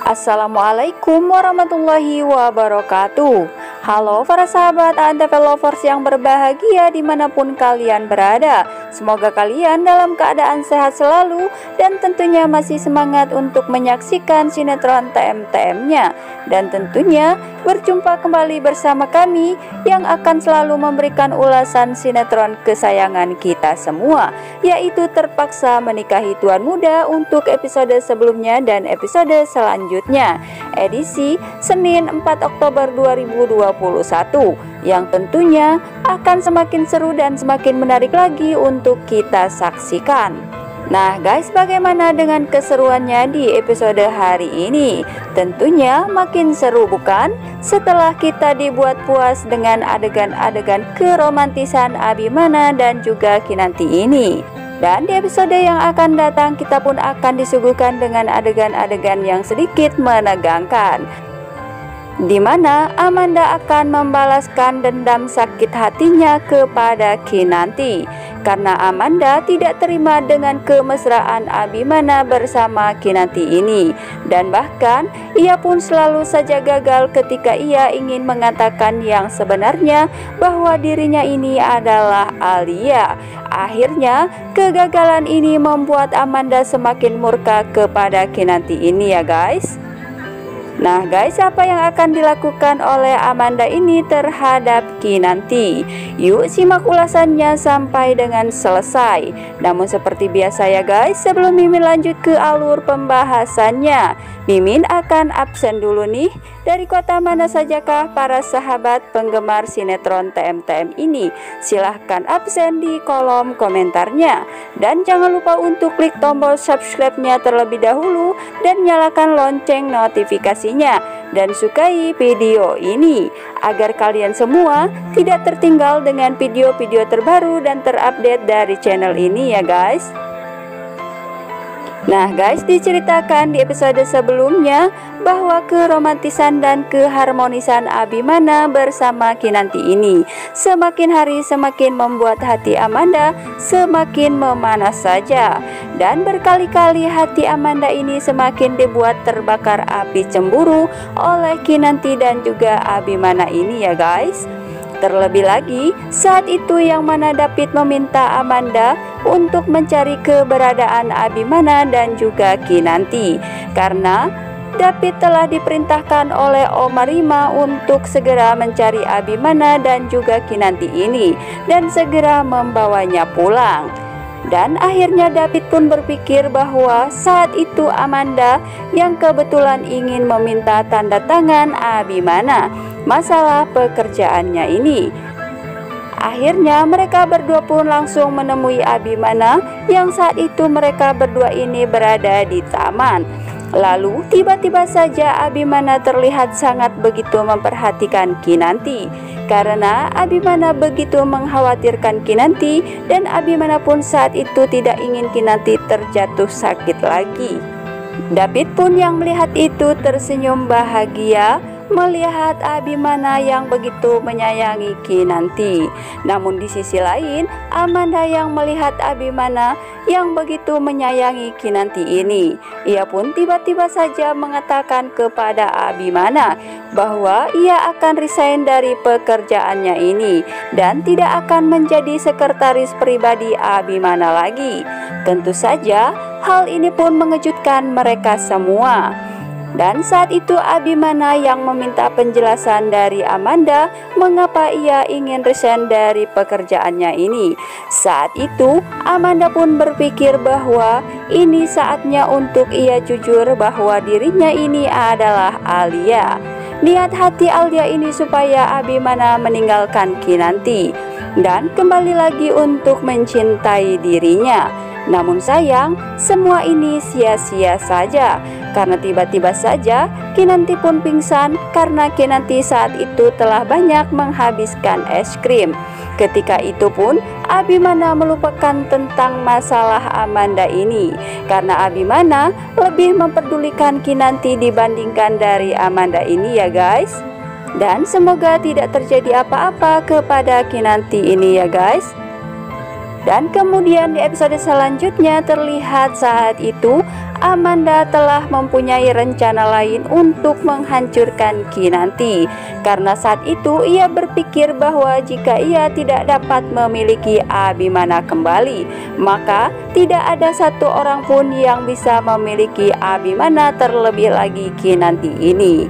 Assalamualaikum warahmatullahi wabarakatuh. Halo para sahabat Antv Lovers yang berbahagia dimanapun kalian berada. Semoga kalian dalam keadaan sehat selalu dan tentunya masih semangat untuk menyaksikan sinetron TM-TM-nya. Dan tentunya berjumpa kembali bersama kami yang akan selalu memberikan ulasan sinetron kesayangan kita semua, yaitu Terpaksa Menikahi Tuan Muda untuk episode sebelumnya dan episode selanjutnya, edisi Senin 4 Oktober 2021, yang tentunya akan semakin seru dan semakin menarik lagi untuk kita saksikan. Nah guys, bagaimana dengan keseruannya di episode hari ini? Tentunya makin seru bukan? Setelah kita dibuat puas dengan adegan-adegan keromantisan Abimana dan juga Kinanti ini. Dan di episode yang akan datang kita pun akan disuguhkan dengan adegan-adegan yang sedikit menegangkan, di mana Amanda akan membalaskan dendam sakit hatinya kepada Kinanti karena Amanda tidak terima dengan kemesraan Abimana bersama Kinanti ini, dan bahkan ia pun selalu saja gagal ketika ia ingin mengatakan yang sebenarnya bahwa dirinya ini adalah Alia. Akhirnya kegagalan ini membuat Amanda semakin murka kepada Kinanti ini ya guys. Nah guys, apa yang akan dilakukan oleh Amanda ini terhadap Kinanti? Yuk simak ulasannya sampai dengan selesai. Namun seperti biasa ya guys, sebelum Mimin lanjut ke alur pembahasannya, Mimin akan absen dulu nih. Dari kota mana sajakah para sahabat penggemar sinetron TM-TM ini? Silahkan absen di kolom komentarnya. Dan jangan lupa untuk klik tombol subscribe-nya terlebih dahulu dan nyalakan lonceng notifikasinya. Dan sukai video ini agar kalian semua tidak tertinggal dengan video-video terbaru dan terupdate dari channel ini ya guys. Nah guys, diceritakan di episode sebelumnya bahwa keromantisan dan keharmonisan Abimana bersama Kinanti ini semakin hari semakin membuat hati Amanda semakin memanas saja. Dan berkali-kali hati Amanda ini semakin dibuat terbakar api cemburu oleh Kinanti dan juga Abimana ini ya guys. Terlebih lagi saat itu yang mana David meminta Amanda untuk mencari keberadaan Abimana dan juga Kinanti, karena David telah diperintahkan oleh Oma Rima untuk segera mencari Abimana dan juga Kinanti ini dan segera membawanya pulang. Dan akhirnya David pun berpikir bahwa saat itu Amanda yang kebetulan ingin meminta tanda tangan Abimana masalah pekerjaannya ini. Akhirnya mereka berdua pun langsung menemui Abimana yang saat itu mereka berdua ini berada di taman. Lalu tiba-tiba saja Abimana terlihat sangat begitu memperhatikan Kinanti, karena Abimana begitu mengkhawatirkan Kinanti dan Abimana pun saat itu tidak ingin Kinanti terjatuh sakit lagi. David pun yang melihat itu tersenyum bahagia melihat Abimana yang begitu menyayangi Kinanti. Namun di sisi lain Amanda yang melihat Abimana yang begitu menyayangi Kinanti ini, ia pun tiba-tiba saja mengatakan kepada Abimana bahwa ia akan resign dari pekerjaannya ini dan tidak akan menjadi sekretaris pribadi Abimana lagi. Tentu saja hal ini pun mengejutkan mereka semua. Dan saat itu Abimana yang meminta penjelasan dari Amanda mengapa ia ingin resign dari pekerjaannya ini. Saat itu Amanda pun berpikir bahwa ini saatnya untuk ia jujur bahwa dirinya ini adalah Alia. Niat hati Alia ini supaya Abimana meninggalkan Kinanti dan kembali lagi untuk mencintai dirinya. Namun sayang, semua ini sia-sia saja karena tiba-tiba saja Kinanti pun pingsan karena Kinanti saat itu telah banyak menghabiskan es krim. Ketika itu pun Abimana melupakan tentang masalah Amanda ini karena Abimana lebih memperdulikan Kinanti dibandingkan dari Amanda ini ya guys. Dan semoga tidak terjadi apa-apa kepada Kinanti ini ya guys. Dan kemudian di episode selanjutnya terlihat saat itu Amanda telah mempunyai rencana lain untuk menghancurkan Kinanti. Karena saat itu ia berpikir bahwa jika ia tidak dapat memiliki Abimana kembali, maka tidak ada satu orang pun yang bisa memiliki Abimana, terlebih lagi Kinanti ini.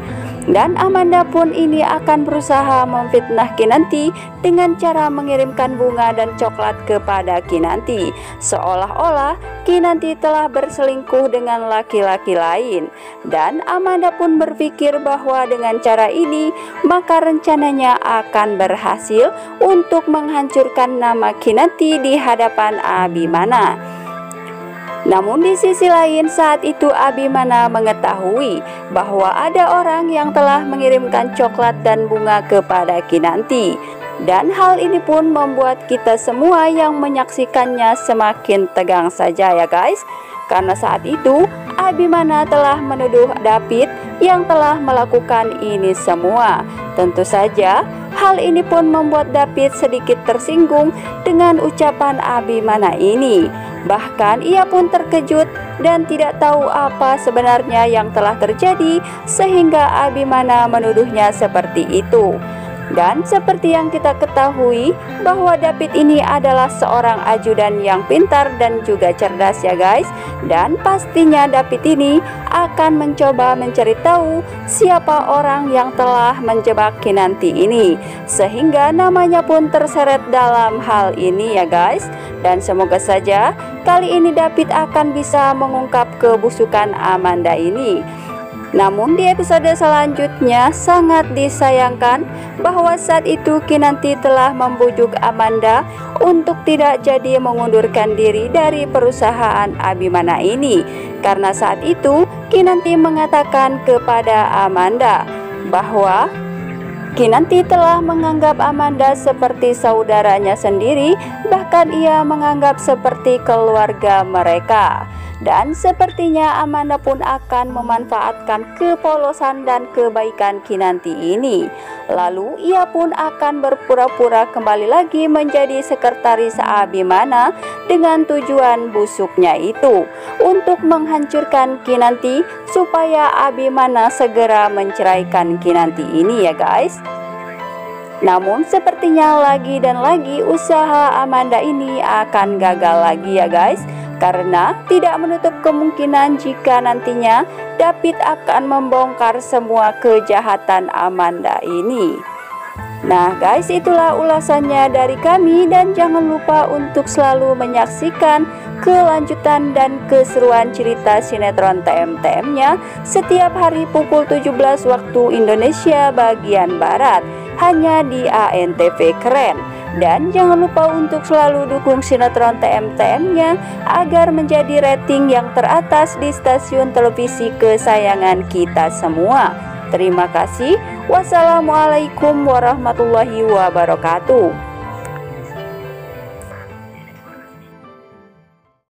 Dan Amanda pun ini akan berusaha memfitnah Kinanti dengan cara mengirimkan bunga dan coklat kepada Kinanti, seolah-olah Kinanti telah berselingkuh dengan laki-laki lain. Dan Amanda pun berpikir bahwa dengan cara ini maka rencananya akan berhasil untuk menghancurkan nama Kinanti di hadapan Abimana. Namun di sisi lain saat itu Abimana mengetahui bahwa ada orang yang telah mengirimkan coklat dan bunga kepada Kinanti. Dan hal ini pun membuat kita semua yang menyaksikannya semakin tegang saja ya guys. Karena saat itu Abimana telah menuduh David yang telah melakukan ini semua. Tentu saja hal ini pun membuat David sedikit tersinggung dengan ucapan Abimana ini. Bahkan ia pun terkejut dan tidak tahu apa sebenarnya yang telah terjadi sehingga Abimana menuduhnya seperti itu. Dan seperti yang kita ketahui bahwa David ini adalah seorang ajudan yang pintar dan juga cerdas ya guys. Dan pastinya David ini akan mencoba mencari tahu siapa orang yang telah menjebak Kinanti ini, sehingga namanya pun terseret dalam hal ini ya guys. Dan semoga saja kali ini David akan bisa mengungkap kebusukan Amanda ini. Namun di episode selanjutnya sangat disayangkan bahwa saat itu Kinanti telah membujuk Amanda untuk tidak jadi mengundurkan diri dari perusahaan Abimana ini. Karena saat itu Kinanti mengatakan kepada Amanda bahwa Kinanti telah menganggap Amanda seperti saudaranya sendiri, bahkan ia menganggap seperti keluarga mereka. Dan sepertinya Amanda pun akan memanfaatkan kepolosan dan kebaikan Kinanti ini. Lalu ia pun akan berpura-pura kembali lagi menjadi sekretaris Abimana dengan tujuan busuknya itu untuk menghancurkan Kinanti supaya Abimana segera menceraikan Kinanti ini ya guys. Namun sepertinya lagi dan lagi usaha Amanda ini akan gagal lagi ya guys. Karena tidak menutup kemungkinan jika nantinya David akan membongkar semua kejahatan Amanda ini. Nah guys, itulah ulasannya dari kami, dan jangan lupa untuk selalu menyaksikan kelanjutan dan keseruan cerita sinetron TM-TM-nya setiap hari pukul 17 waktu Indonesia bagian Barat, hanya di ANTV Keren. Dan jangan lupa untuk selalu dukung sinetron TM-TM-nya agar menjadi rating yang teratas di stasiun televisi kesayangan kita semua. Terima kasih. Wassalamualaikum warahmatullahi wabarakatuh.